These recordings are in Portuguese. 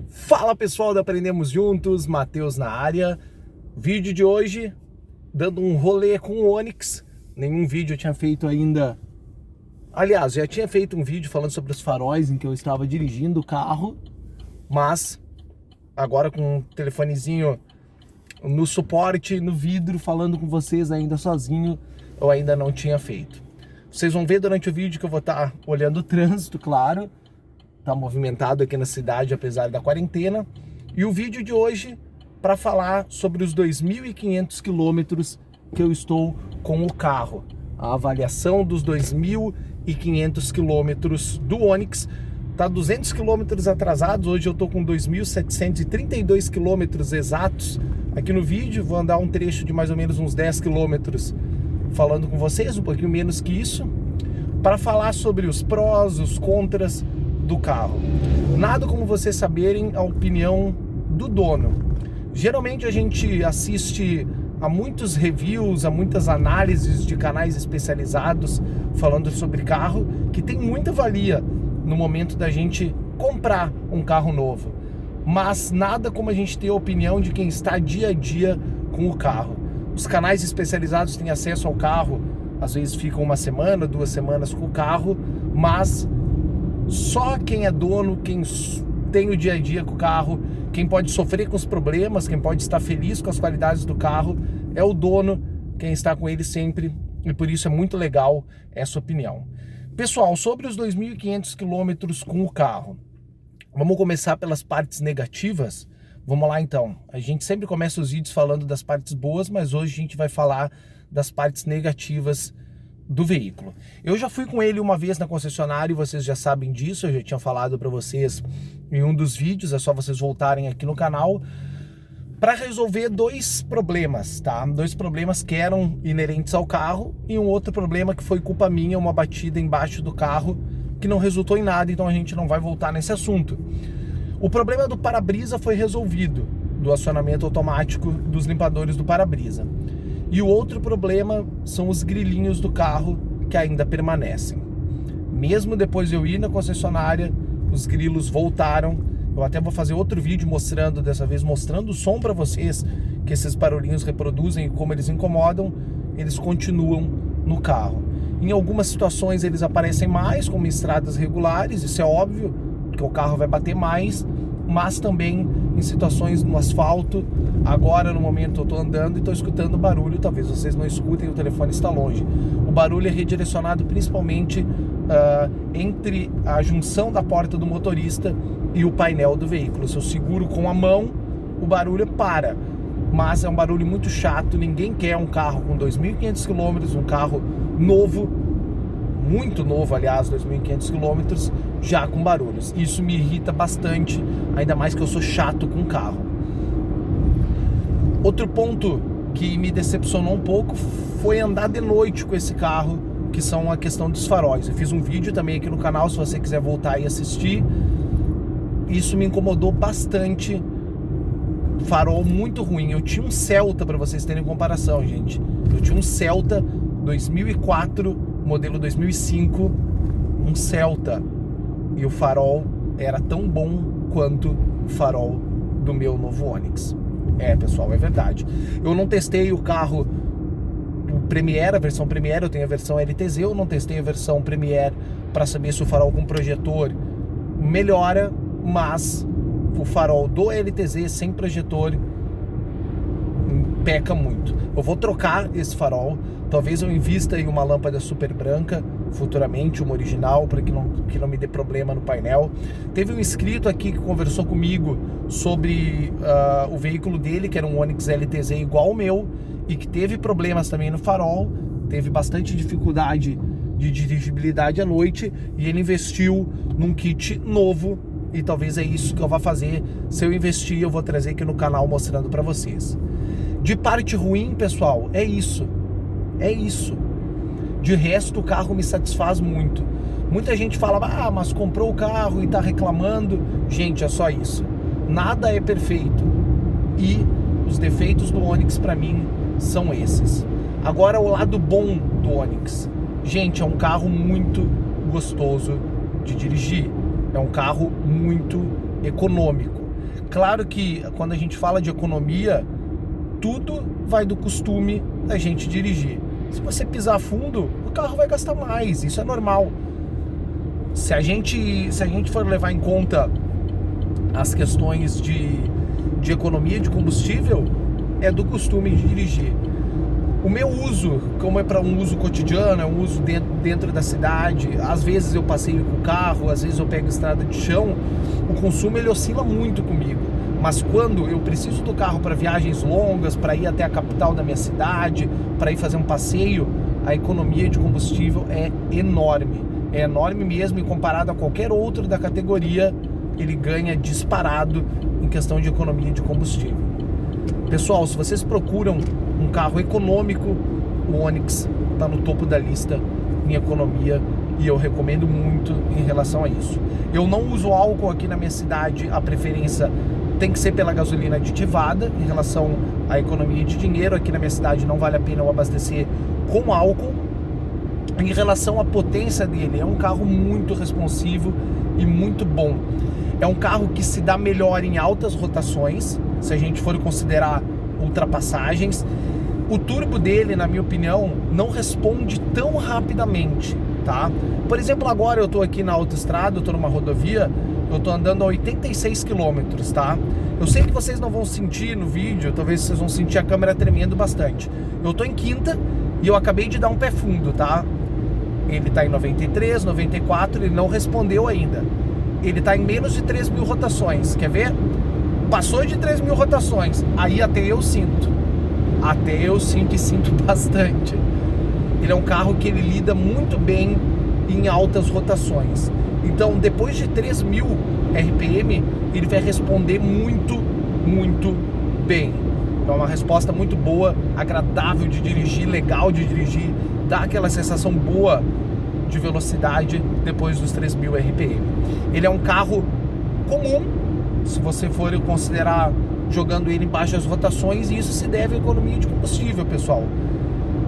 Fala pessoal do Aprendemos Juntos, Matheus na área. Vídeo de hoje, dando um rolê com o Onix. Nenhum vídeo eu tinha feito ainda. Aliás, já tinha feito um vídeo falando sobre os faróis em que eu estava dirigindo o carro, mas agora com um telefonezinho no suporte, no vidro, falando com vocês ainda sozinho, eu ainda não tinha feito. Vocês vão ver durante o vídeo que eu vou estar olhando o trânsito, claro. Tá movimentado aqui na cidade, apesar da quarentena. E o vídeo de hoje para falar sobre os 2.500 quilômetros que eu estou com o carro. A avaliação dos 2.500 quilômetros do Onix. Tá 200 quilômetros atrasados, hoje eu tô com 2.732 quilômetros exatos aqui no vídeo. Vou andar um trecho de mais ou menos uns 10 quilômetros falando com vocês, um pouquinho menos que isso, para falar sobre os prós, os contras do carro. Nada como vocês saberem a opinião do dono. Geralmente a gente assiste a muitos reviews, a muitas análises de canais especializados falando sobre carro, que tem muita valia no momento da gente comprar um carro novo. Mas nada como a gente ter a opinião de quem está dia a dia com o carro. Os canais especializados têm acesso ao carro, às vezes ficam uma semana, 2 semanas com o carro, mas só quem é dono, quem tem o dia a dia com o carro, quem pode sofrer com os problemas, quem pode estar feliz com as qualidades do carro, é o dono, quem está com ele sempre, e por isso é muito legal essa opinião. Pessoal, sobre os 2.500 quilômetros com o carro, vamos começar pelas partes negativas. Vamos lá então, a gente sempre começa os vídeos falando das partes boas, mas hoje a gente vai falar das partes negativas do veículo. Eu já fui com ele uma vez na concessionária e vocês já sabem disso, eu já tinha falado para vocês em um dos vídeos, é só vocês voltarem aqui no canal, para resolver 2 problemas, tá? 2 problemas que eram inerentes ao carro e um outro problema que foi culpa minha, uma batida embaixo do carro que não resultou em nada, então a gente não vai voltar nesse assunto. O problema do para-brisa foi resolvido, do acionamento automático dos limpadores do para-brisa. E o outro problema são os grilinhos do carro que ainda permanecem. Mesmo depois de eu ir na concessionária, os grilos voltaram. Eu até vou fazer outro vídeo mostrando, dessa vez mostrando o som para vocês, que esses barulhinhos reproduzem e como eles incomodam, eles continuam no carro. Em algumas situações eles aparecem mais, como em estradas regulares, isso é óbvio, porque o carro vai bater mais, mas também em situações no asfalto. Agora no momento eu estou andando e estou escutando barulho, talvez vocês não escutem, o telefone está longe. O barulho é redirecionado principalmente entre a junção da porta do motorista e o painel do veículo. Se eu seguro com a mão, o barulho para, mas é um barulho muito chato. Ninguém quer um carro com 2.500 km, um carro novo, muito novo, aliás, 2.500 km, já com barulhos. Isso me irrita bastante, ainda mais que eu sou chato com carro. Outro ponto que me decepcionou um pouco foi andar de noite com esse carro, que são a questão dos faróis. Eu fiz um vídeo também aqui no canal, se você quiser voltar e assistir. Isso me incomodou bastante. Farol muito ruim. Eu tinha um Celta, para vocês terem comparação, gente. Eu tinha um Celta 2004, modelo 2005, um Celta, e o farol era tão bom quanto o farol do meu novo Onix. É, pessoal, é verdade. Eu não testei o carro, o Premier, a versão Premier, eu tenho a versão LTZ, eu não testei a versão Premier para saber se o farol com projetor melhora, mas o farol do LTZ sem projetor peca muito. Eu vou trocar esse farol, talvez eu invista em uma lâmpada super branca futuramente, uma original, para que não me dê problema no painel. Teve um inscrito aqui que conversou comigo sobre o veículo dele, que era um Onix LTZ igual ao meu, e que teve problemas também no farol, teve bastante dificuldade de dirigibilidade à noite, e ele investiu num kit novo, e talvez é isso que eu vá fazer. Se eu investir, eu vou trazer aqui no canal mostrando para vocês. De parte ruim, pessoal, é isso. É isso. De resto, o carro me satisfaz muito. Muita gente fala, mas comprou o carro e tá reclamando. Gente, é só isso. Nada é perfeito. E os defeitos do Onix, para mim, são esses. Agora, o lado bom do Onix. Gente, é um carro muito gostoso de dirigir. É um carro muito econômico. Claro que quando a gente fala de economia, tudo vai do costume da gente dirigir. Se você pisar fundo, o carro vai gastar mais, isso é normal. Se a gente for levar em conta as questões de economia de combustível, é do costume de dirigir. O meu uso, como é para um uso cotidiano, é um uso dentro da cidade, às vezes eu passeio com o carro, às vezes eu pego estrada de chão, o consumo ele oscila muito comigo. Mas quando eu preciso do carro para viagens longas, para ir até a capital da minha cidade, para ir fazer um passeio, a economia de combustível é enorme. É enorme mesmo, e comparado a qualquer outro da categoria, ele ganha disparado em questão de economia de combustível. Pessoal, se vocês procuram um carro econômico, o Onix está no topo da lista em economia e eu recomendo muito em relação a isso. Eu não uso álcool aqui na minha cidade, a preferência tem que ser pela gasolina aditivada em relação à economia de dinheiro. Aqui na minha cidade não vale a pena eu abastecer com álcool. Em relação à potência dele, é um carro muito responsivo e muito bom. É um carro que se dá melhor em altas rotações, se a gente for considerar ultrapassagens. O turbo dele, na minha opinião, não responde tão rapidamente, tá? Por exemplo, agora eu tô aqui na autoestrada, eu tô numa rodovia, eu tô andando a 86 km, tá? Eu sei que vocês não vão sentir no vídeo, talvez vocês vão sentir a câmera tremendo bastante. Eu tô em quinta e eu acabei de dar um pé fundo, tá? Ele tá em 93, 94, ele não respondeu ainda. Ele tá em menos de 3.000 rotações, quer ver? Passou de 3.000 rotações, aí até eu sinto e sinto bastante. Ele é um carro que ele lida muito bem em altas rotações. Então, depois de 3.000 RPM, ele vai responder muito, muito bem. É uma resposta muito boa, agradável de dirigir, legal de dirigir, dá aquela sensação boa de velocidade depois dos 3.000 RPM. Ele é um carro comum, se você for considerar jogando ele em baixas rotações, e isso se deve à economia de combustível, pessoal.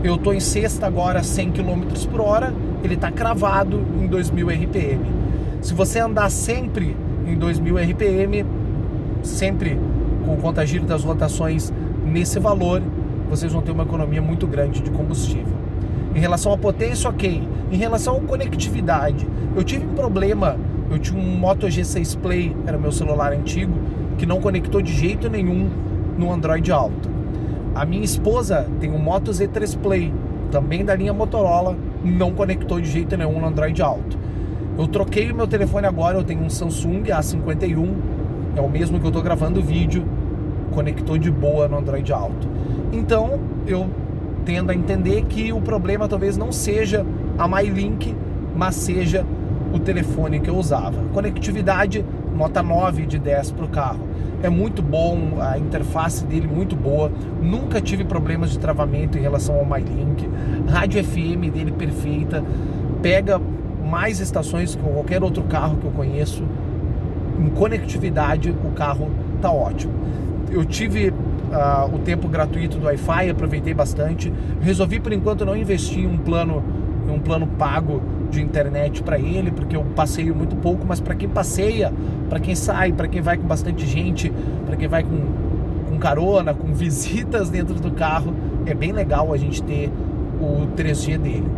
Eu estou em sexta agora, 100 km por hora, ele está cravado em 2.000 RPM. Se você andar sempre em 2.000 RPM, sempre com o contagiro das rotações nesse valor, vocês vão ter uma economia muito grande de combustível. Em relação à potência, ok. Em relação à conectividade, eu tive um problema. Eu tinha um Moto G6 Play, era o meu celular antigo, que não conectou de jeito nenhum no Android Auto. A minha esposa tem um Moto Z3 Play, também da linha Motorola, não conectou de jeito nenhum no Android Auto. Eu troquei o meu telefone agora, eu tenho um Samsung A51, é o mesmo que eu estou gravando o vídeo, conectou de boa no Android Auto. Então, eu tendo a entender que o problema talvez não seja a MyLink, mas seja o telefone que eu usava. Conectividade, nota 9 de 10 para o carro. É muito bom, a interface dele muito boa, nunca tive problemas de travamento em relação ao MyLink. Rádio FM dele perfeita, pega mais estações que qualquer outro carro que eu conheço. Em conectividade, o carro tá ótimo. Eu tive o tempo gratuito do Wi-Fi, aproveitei bastante. Resolvi por enquanto não investir em um plano pago de internet para ele, porque eu passeio muito pouco, mas para quem passeia, para quem sai, para quem vai com bastante gente, para quem vai com carona, com visitas dentro do carro, é bem legal a gente ter o 3G dele.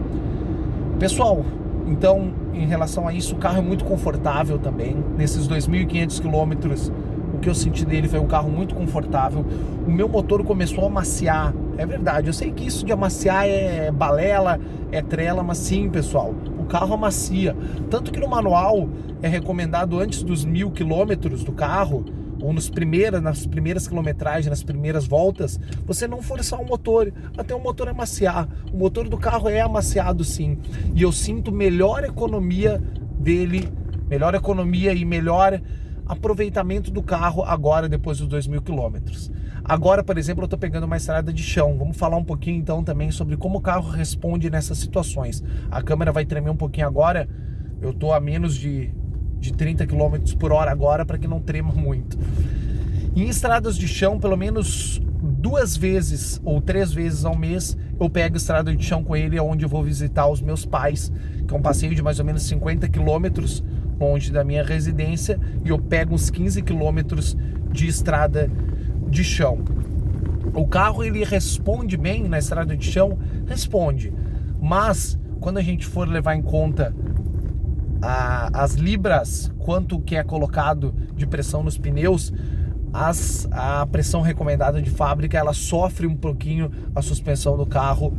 Pessoal, então, em relação a isso, o carro é muito confortável também. Nesses 2.500 quilômetros, o que eu senti dele foi um carro muito confortável. O meu motor começou a amaciar. É verdade, eu sei que isso de amaciar é balela, é trela, mas sim, pessoal, o carro amacia. Tanto que no manual é recomendado antes dos 1.000 quilômetros do carro, ou nas primeiras quilometragens, nas primeiras voltas, você não forçar o motor, até o motor amaciar. O motor do carro é amaciado sim, e eu sinto melhor economia dele, melhor economia e melhor aproveitamento do carro agora, depois dos 2.000 quilômetros. Agora, por exemplo, eu estou pegando uma estrada de chão. Vamos falar um pouquinho então também sobre como o carro responde nessas situações. A câmera vai tremer um pouquinho agora, eu estou a menos de 30 km por hora agora, para que não trema muito. Em estradas de chão, pelo menos 2 vezes ou 3 vezes ao mês, eu pego estrada de chão com ele, onde eu vou visitar os meus pais, que é um passeio de mais ou menos 50 km, longe da minha residência, e eu pego uns 15 quilômetros de estrada de chão. O carro, ele responde bem na estrada de chão? Responde. Mas, quando a gente for levar em conta as libras, quanto que é colocado de pressão nos pneus, a pressão recomendada de fábrica, ela sofre um pouquinho a suspensão do carro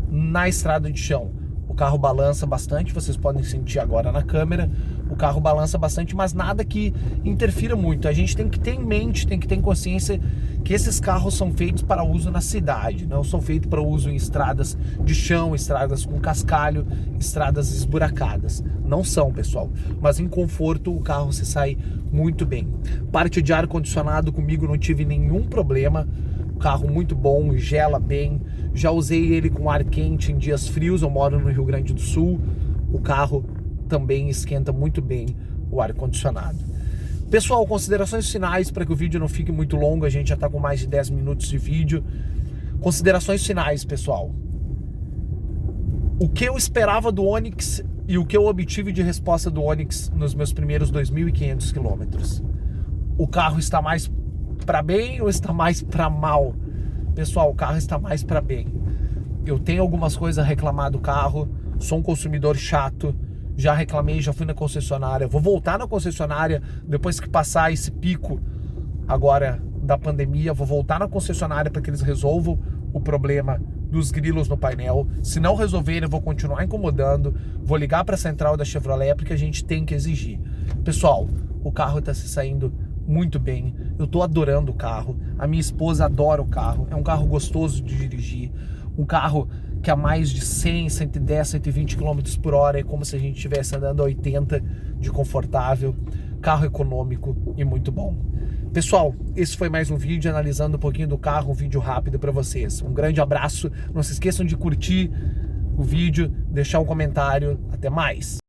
na estrada de chão. O carro balança bastante, vocês podem sentir agora na câmera. O carro balança bastante, mas nada que interfira muito. A gente tem que ter em mente, tem que ter em consciência que esses carros são feitos para uso na cidade, não são feitos para uso em estradas de chão, estradas com cascalho, estradas esburacadas. Não são, pessoal. Mas em conforto o carro se sai muito bem. Parte de ar-condicionado comigo não tive nenhum problema. O carro muito bom, gela bem. Já usei ele com ar quente em dias frios, eu moro no Rio Grande do Sul. O carro também esquenta muito bem o ar-condicionado. Pessoal, considerações finais para que o vídeo não fique muito longo, a gente já está com mais de 10 minutos de vídeo. Considerações finais, pessoal. O que eu esperava do Onix e o que eu obtive de resposta do Onix nos meus primeiros 2.500 quilômetros. O carro está mais para bem ou está mais para mal? Pessoal, o carro está mais para bem. Eu tenho algumas coisas a reclamar do carro, sou um consumidor chato, já reclamei, já fui na concessionária, vou voltar na concessionária depois que passar esse pico agora da pandemia, vou voltar na concessionária para que eles resolvam o problema dos grilos no painel. Se não resolverem, eu vou continuar incomodando, vou ligar para a central da Chevrolet, porque a gente tem que exigir. Pessoal, o carro está se saindo muito bem, eu tô adorando o carro, a minha esposa adora o carro, é um carro gostoso de dirigir, um carro que a mais de 100, 110, 120 km por hora é como se a gente estivesse andando a 80 de confortável, carro econômico e muito bom. Pessoal, esse foi mais um vídeo analisando um pouquinho do carro, um vídeo rápido para vocês. Um grande abraço, não se esqueçam de curtir o vídeo, deixar um comentário, até mais!